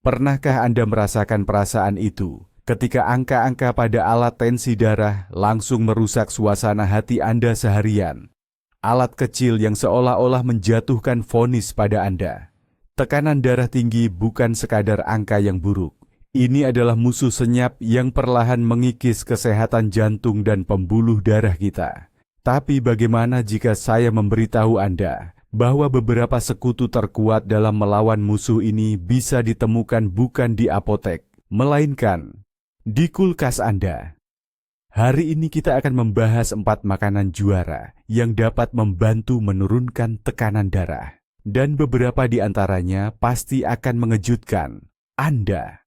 Pernahkah Anda merasakan perasaan itu? Ketika angka-angka pada alat tensi darah langsung merusak suasana hati Anda seharian. Alat kecil yang seolah-olah menjatuhkan vonis pada Anda. Tekanan darah tinggi bukan sekadar angka yang buruk. Ini adalah musuh senyap yang perlahan mengikis kesehatan jantung dan pembuluh darah kita. Tapi bagaimana jika saya memberitahu Anda bahwa beberapa sekutu terkuat dalam melawan musuh ini bisa ditemukan bukan di apotek, melainkan di kulkas Anda? Hari ini kita akan membahas 4 makanan juara yang dapat membantu menurunkan tekanan darah. Dan beberapa di antaranya pasti akan mengejutkan Anda.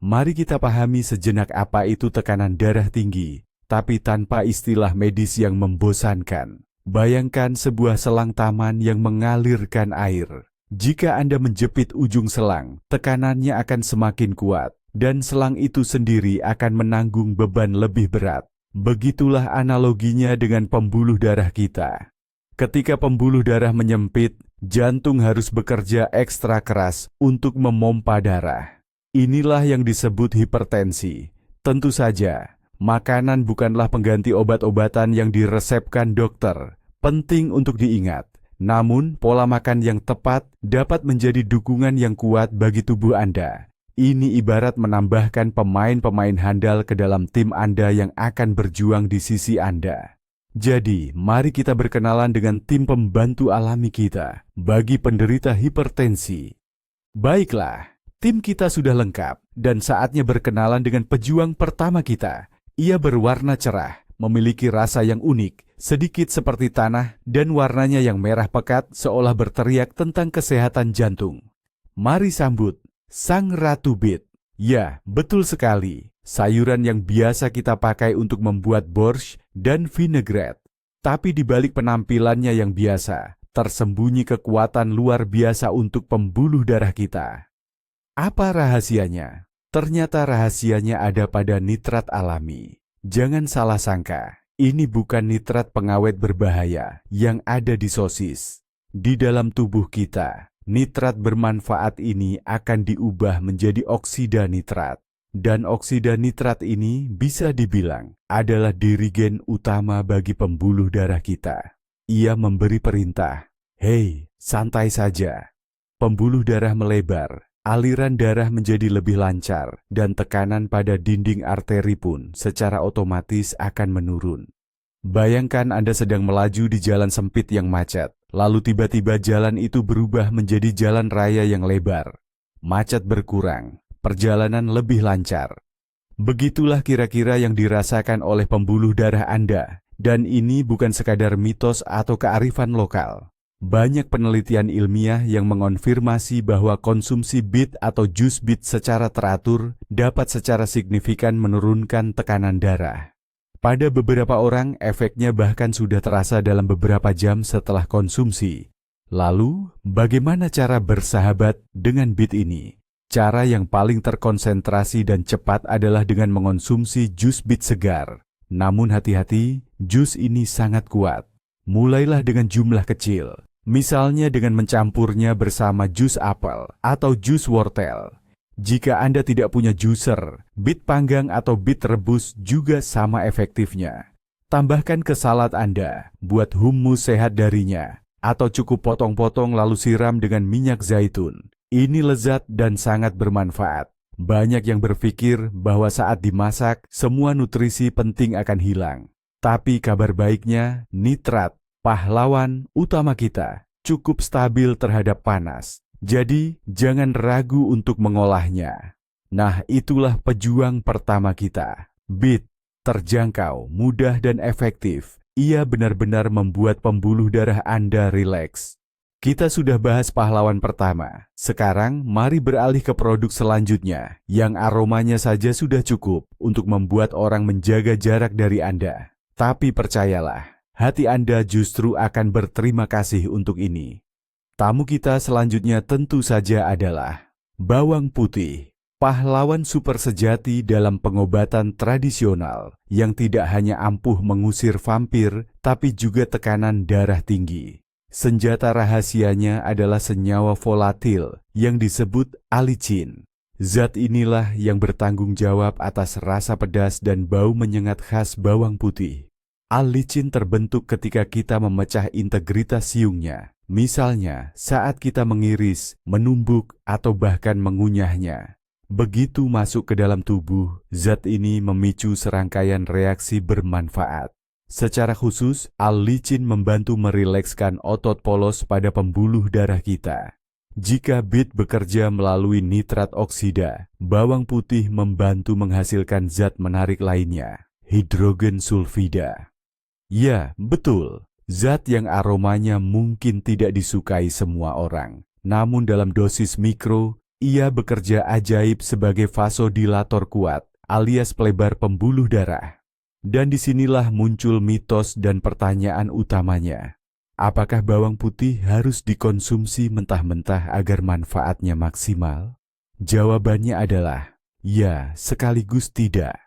Mari kita pahami sejenak apa itu tekanan darah tinggi, tapi tanpa istilah medis yang membosankan. Bayangkan sebuah selang taman yang mengalirkan air. Jika Anda menjepit ujung selang, tekanannya akan semakin kuat, dan selang itu sendiri akan menanggung beban lebih berat. Begitulah analoginya dengan pembuluh darah kita. Ketika pembuluh darah menyempit, jantung harus bekerja ekstra keras untuk memompa darah. Inilah yang disebut hipertensi. Tentu saja, makanan bukanlah pengganti obat-obatan yang diresepkan dokter. Penting untuk diingat. Namun, pola makan yang tepat dapat menjadi dukungan yang kuat bagi tubuh Anda. Ini ibarat menambahkan pemain-pemain handal ke dalam tim Anda yang akan berjuang di sisi Anda. Jadi, mari kita berkenalan dengan tim pembantu alami kita bagi penderita hipertensi. Baiklah, tim kita sudah lengkap dan saatnya berkenalan dengan pejuang pertama kita. Ia berwarna cerah, memiliki rasa yang unik, sedikit seperti tanah dan warnanya yang merah pekat seolah berteriak tentang kesehatan jantung. Mari sambut Sang Ratu Beet. Ya, betul sekali. Sayuran yang biasa kita pakai untuk membuat borscht dan vinaigrette. Tapi di balik penampilannya yang biasa, tersembunyi kekuatan luar biasa untuk pembuluh darah kita. Apa rahasianya? Ternyata rahasianya ada pada nitrat alami. Jangan salah sangka, ini bukan nitrat pengawet berbahaya yang ada di sosis. Di dalam tubuh kita, nitrat bermanfaat ini akan diubah menjadi oksida nitrat. Dan oksida nitrat ini bisa dibilang adalah dirigen utama bagi pembuluh darah kita. Ia memberi perintah, "Hei, santai saja." Pembuluh darah melebar, aliran darah menjadi lebih lancar, dan tekanan pada dinding arteri pun secara otomatis akan menurun. Bayangkan Anda sedang melaju di jalan sempit yang macet, lalu tiba-tiba jalan itu berubah menjadi jalan raya yang lebar. Macet berkurang, perjalanan lebih lancar. Begitulah kira-kira yang dirasakan oleh pembuluh darah Anda, dan ini bukan sekadar mitos atau kearifan lokal. Banyak penelitian ilmiah yang mengonfirmasi bahwa konsumsi beet atau jus beet secara teratur dapat secara signifikan menurunkan tekanan darah. Pada beberapa orang, efeknya bahkan sudah terasa dalam beberapa jam setelah konsumsi. Lalu, bagaimana cara bersahabat dengan beet ini? Cara yang paling terkonsentrasi dan cepat adalah dengan mengonsumsi jus beet segar. Namun hati-hati, jus ini sangat kuat. Mulailah dengan jumlah kecil. Misalnya dengan mencampurnya bersama jus apel atau jus wortel. Jika Anda tidak punya juicer, beet panggang atau beet rebus juga sama efektifnya. Tambahkan ke salad Anda, buat hummus sehat darinya, atau cukup potong-potong lalu siram dengan minyak zaitun. Ini lezat dan sangat bermanfaat. Banyak yang berpikir bahwa saat dimasak, semua nutrisi penting akan hilang. Tapi kabar baiknya, nitrat, pahlawan utama kita, cukup stabil terhadap panas. Jadi, jangan ragu untuk mengolahnya. Nah, itulah pejuang pertama kita. Beet, terjangkau, mudah dan efektif. Ia benar-benar membuat pembuluh darah Anda rileks. Kita sudah bahas pahlawan pertama. Sekarang, mari beralih ke produk selanjutnya, yang aromanya saja sudah cukup untuk membuat orang menjaga jarak dari Anda. Tapi percayalah, hati Anda justru akan berterima kasih untuk ini. Tamu kita selanjutnya tentu saja adalah bawang putih, pahlawan super sejati dalam pengobatan tradisional yang tidak hanya ampuh mengusir vampir, tapi juga tekanan darah tinggi. Senjata rahasianya adalah senyawa volatil yang disebut alicin. Zat inilah yang bertanggung jawab atas rasa pedas dan bau menyengat khas bawang putih. Allicin terbentuk ketika kita memecah integritas siungnya. Misalnya, saat kita mengiris, menumbuk, atau bahkan mengunyahnya. Begitu masuk ke dalam tubuh, zat ini memicu serangkaian reaksi bermanfaat. Secara khusus, allicin membantu merilekskan otot polos pada pembuluh darah kita. Jika beet bekerja melalui nitrat oksida, bawang putih membantu menghasilkan zat menarik lainnya, hidrogen sulfida. Ya, betul. Zat yang aromanya mungkin tidak disukai semua orang. Namun dalam dosis mikro, ia bekerja ajaib sebagai vasodilator kuat, alias pelebar pembuluh darah. Dan disinilah muncul mitos dan pertanyaan utamanya. Apakah bawang putih harus dikonsumsi mentah-mentah agar manfaatnya maksimal? Jawabannya adalah, ya sekaligus tidak.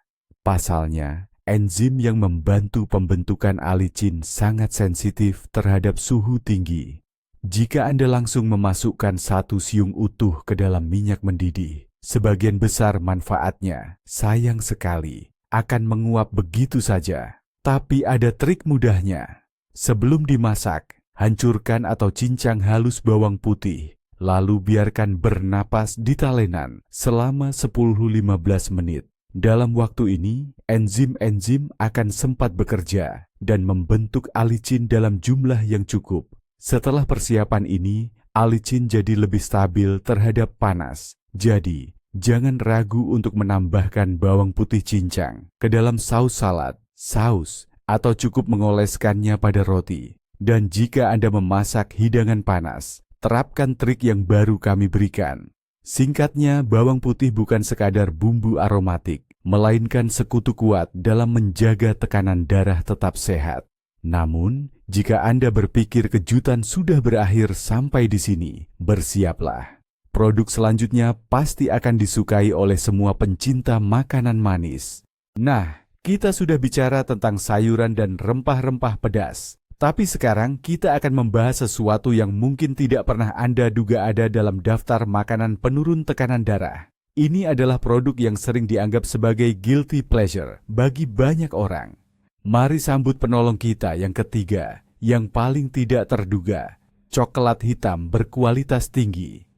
Pasalnya, enzim yang membantu pembentukan allicin sangat sensitif terhadap suhu tinggi. Jika Anda langsung memasukkan satu siung utuh ke dalam minyak mendidih, sebagian besar manfaatnya, sayang sekali, akan menguap begitu saja. Tapi ada trik mudahnya. Sebelum dimasak, hancurkan atau cincang halus bawang putih, lalu biarkan bernapas di talenan selama 10-15 menit. Dalam waktu ini, enzim-enzim akan sempat bekerja dan membentuk allicin dalam jumlah yang cukup. Setelah persiapan ini, allicin jadi lebih stabil terhadap panas. Jadi, jangan ragu untuk menambahkan bawang putih cincang ke dalam saus salad, saus, atau cukup mengoleskannya pada roti. Dan jika Anda memasak hidangan panas, terapkan trik yang baru kami berikan. Singkatnya, bawang putih bukan sekadar bumbu aromatik, melainkan sekutu kuat dalam menjaga tekanan darah tetap sehat. Namun, jika Anda berpikir kejutan sudah berakhir sampai di sini, bersiaplah. Produk selanjutnya pasti akan disukai oleh semua pencinta makanan manis. Nah, kita sudah bicara tentang sayuran dan rempah-rempah pedas. Tapi sekarang kita akan membahas sesuatu yang mungkin tidak pernah Anda duga ada dalam daftar makanan penurun tekanan darah. Ini adalah produk yang sering dianggap sebagai guilty pleasure bagi banyak orang. Mari sambut penolong kita yang ketiga, yang paling tidak terduga, coklat hitam berkualitas tinggi.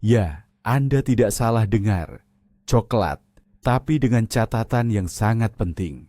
Ya, Anda tidak salah dengar, coklat. Tapi dengan catatan yang sangat penting,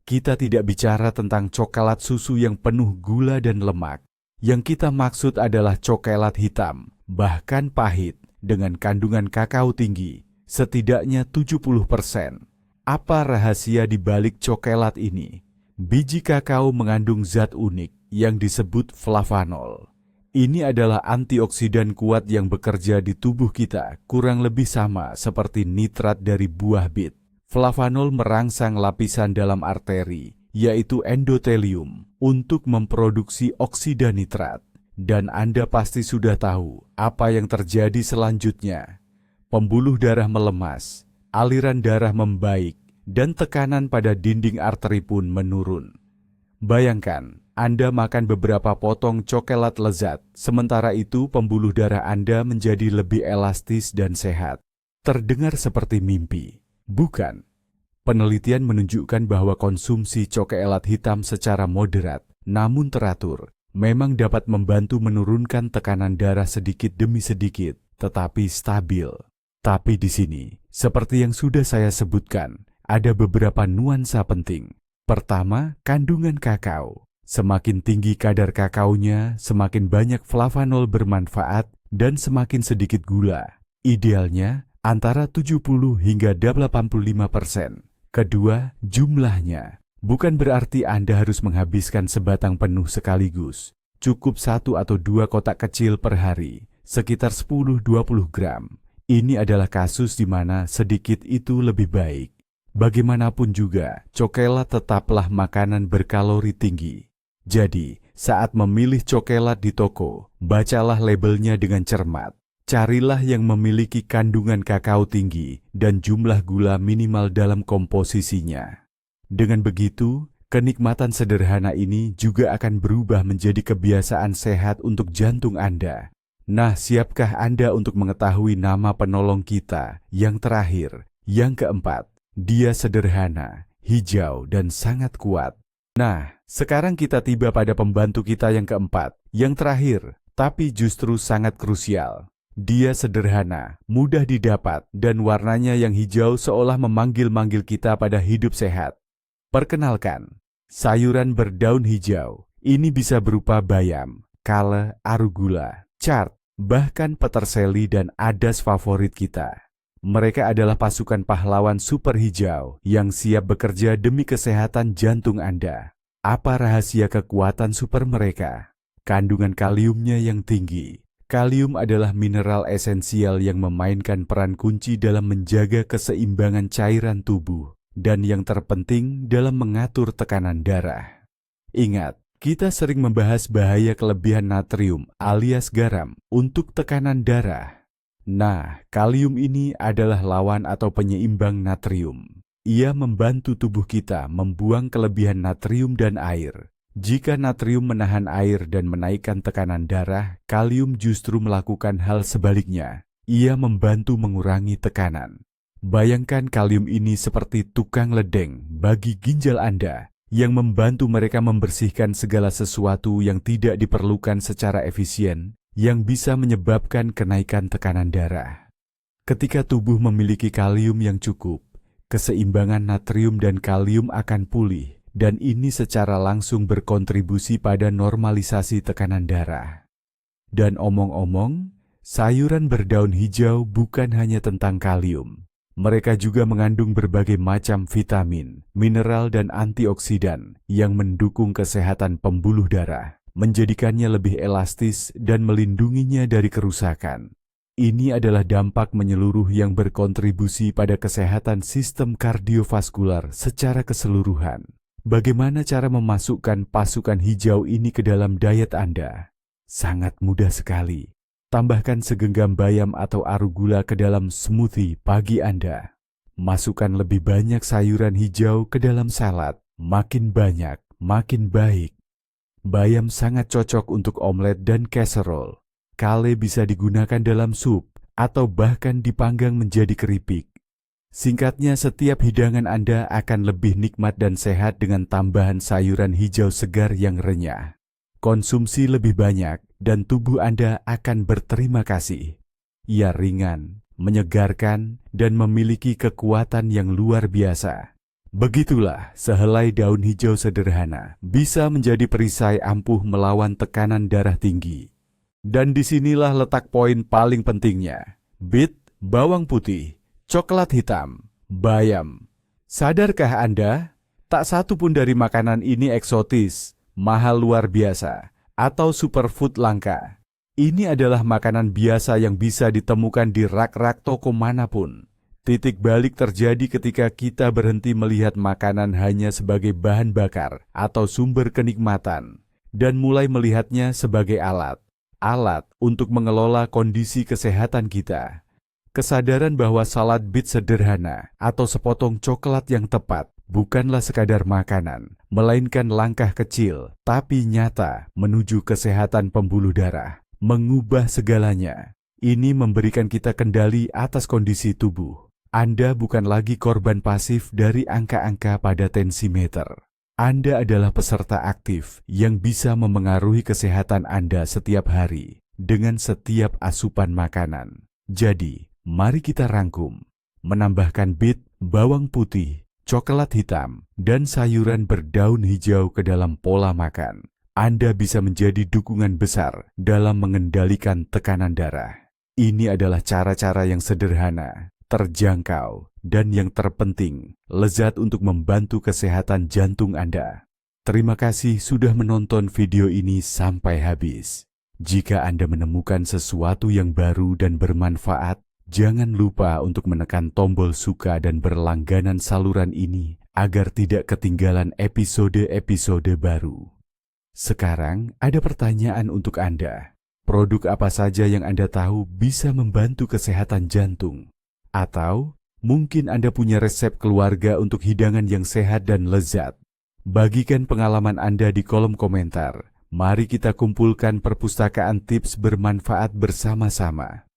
kita tidak bicara tentang coklat susu yang penuh gula dan lemak. Yang kita maksud adalah coklat hitam, bahkan pahit, dengan kandungan kakao tinggi, setidaknya 70%. Apa rahasia di balik coklat ini? Biji kakao mengandung zat unik yang disebut flavanol. Ini adalah antioksidan kuat yang bekerja di tubuh kita kurang lebih sama seperti nitrat dari buah bit. Flavanol merangsang lapisan dalam arteri, yaitu endotelium, untuk memproduksi oksida nitrat. Dan Anda pasti sudah tahu apa yang terjadi selanjutnya. Pembuluh darah melemas, aliran darah membaik, dan tekanan pada dinding arteri pun menurun. Bayangkan, Anda makan beberapa potong coklat lezat, sementara itu pembuluh darah Anda menjadi lebih elastis dan sehat. Terdengar seperti mimpi, bukan? Penelitian menunjukkan bahwa konsumsi coklat hitam secara moderat, namun teratur, memang dapat membantu menurunkan tekanan darah sedikit demi sedikit, tetapi stabil. Tapi di sini, seperti yang sudah saya sebutkan, ada beberapa nuansa penting. Pertama, kandungan kakao. Semakin tinggi kadar kakaonya, semakin banyak flavanol bermanfaat dan semakin sedikit gula. Idealnya antara 70 hingga 85%. Kedua, jumlahnya. Bukan berarti Anda harus menghabiskan sebatang penuh sekaligus. Cukup 1 atau 2 kotak kecil per hari, sekitar 10-20 gram. Ini adalah kasus di mana sedikit itu lebih baik. Bagaimanapun juga, coklat tetaplah makanan berkalori tinggi. Jadi, saat memilih coklat di toko, bacalah labelnya dengan cermat. Carilah yang memiliki kandungan kakao tinggi dan jumlah gula minimal dalam komposisinya. Dengan begitu, kenikmatan sederhana ini juga akan berubah menjadi kebiasaan sehat untuk jantung Anda. Nah, siapkah Anda untuk mengetahui nama penolong kita yang terakhir, yang keempat? Dia sederhana, hijau, dan sangat kuat. Nah, sekarang kita tiba pada pembantu kita yang keempat, yang terakhir, tapi justru sangat krusial. Dia sederhana, mudah didapat, dan warnanya yang hijau seolah memanggil-manggil kita pada hidup sehat. Perkenalkan, sayuran berdaun hijau. Ini bisa berupa bayam, kale, arugula, chard, bahkan peterseli dan adas favorit kita. Mereka adalah pasukan pahlawan super hijau yang siap bekerja demi kesehatan jantung Anda. Apa rahasia kekuatan super mereka? Kandungan kaliumnya yang tinggi. Kalium adalah mineral esensial yang memainkan peran kunci dalam menjaga keseimbangan cairan tubuh dan yang terpenting dalam mengatur tekanan darah. Ingat, kita sering membahas bahaya kelebihan natrium alias garam untuk tekanan darah. Nah, kalium ini adalah lawan atau penyeimbang natrium. Ia membantu tubuh kita membuang kelebihan natrium dan air. Jika natrium menahan air dan menaikkan tekanan darah, kalium justru melakukan hal sebaliknya. Ia membantu mengurangi tekanan. Bayangkan kalium ini seperti tukang ledeng bagi ginjal Anda, yang membantu mereka membersihkan segala sesuatu yang tidak diperlukan secara efisien, yang bisa menyebabkan kenaikan tekanan darah. Ketika tubuh memiliki kalium yang cukup, keseimbangan natrium dan kalium akan pulih, dan ini secara langsung berkontribusi pada normalisasi tekanan darah. Dan omong-omong, sayuran berdaun hijau bukan hanya tentang kalium. Mereka juga mengandung berbagai macam vitamin, mineral, dan antioksidan yang mendukung kesehatan pembuluh darah, menjadikannya lebih elastis dan melindunginya dari kerusakan. Ini adalah dampak menyeluruh yang berkontribusi pada kesehatan sistem kardiovaskular secara keseluruhan. Bagaimana cara memasukkan pasukan hijau ini ke dalam diet Anda? Sangat mudah sekali. Tambahkan segenggam bayam atau arugula ke dalam smoothie pagi Anda. Masukkan lebih banyak sayuran hijau ke dalam salad. Makin banyak, makin baik. Bayam sangat cocok untuk omelet dan casserole. Kale bisa digunakan dalam sup atau bahkan dipanggang menjadi keripik. Singkatnya, setiap hidangan Anda akan lebih nikmat dan sehat dengan tambahan sayuran hijau segar yang renyah. Konsumsi lebih banyak dan tubuh Anda akan berterima kasih. Ia ringan, menyegarkan, dan memiliki kekuatan yang luar biasa. Begitulah sehelai daun hijau sederhana bisa menjadi perisai ampuh melawan tekanan darah tinggi. Dan disinilah letak poin paling pentingnya. Bit, bawang putih, coklat hitam, bayam. Sadarkah Anda? Tak satu pun dari makanan ini eksotis, mahal luar biasa, atau superfood langka. Ini adalah makanan biasa yang bisa ditemukan di rak-rak toko manapun. Titik balik terjadi ketika kita berhenti melihat makanan hanya sebagai bahan bakar atau sumber kenikmatan, dan mulai melihatnya sebagai alat untuk mengelola kondisi kesehatan kita. Kesadaran bahwa salad bit sederhana atau sepotong coklat yang tepat bukanlah sekadar makanan, melainkan langkah kecil tapi nyata menuju kesehatan pembuluh darah, mengubah segalanya. Ini memberikan kita kendali atas kondisi tubuh. Anda bukan lagi korban pasif dari angka-angka pada tensimeter. Anda adalah peserta aktif yang bisa memengaruhi kesehatan Anda setiap hari dengan setiap asupan makanan. Jadi, mari kita rangkum, menambahkan bit, bawang putih, coklat hitam, dan sayuran berdaun hijau ke dalam pola makan. Anda bisa menjadi dukungan besar dalam mengendalikan tekanan darah. Ini adalah cara-cara yang sederhana, terjangkau, dan yang terpenting, lezat untuk membantu kesehatan jantung Anda. Terima kasih sudah menonton video ini sampai habis. Jika Anda menemukan sesuatu yang baru dan bermanfaat, jangan lupa untuk menekan tombol suka dan berlangganan saluran ini agar tidak ketinggalan episode-episode baru. Sekarang ada pertanyaan untuk Anda. Produk apa saja yang Anda tahu bisa membantu kesehatan jantung? Atau mungkin Anda punya resep keluarga untuk hidangan yang sehat dan lezat? Bagikan pengalaman Anda di kolom komentar. Mari kita kumpulkan perpustakaan tips bermanfaat bersama-sama.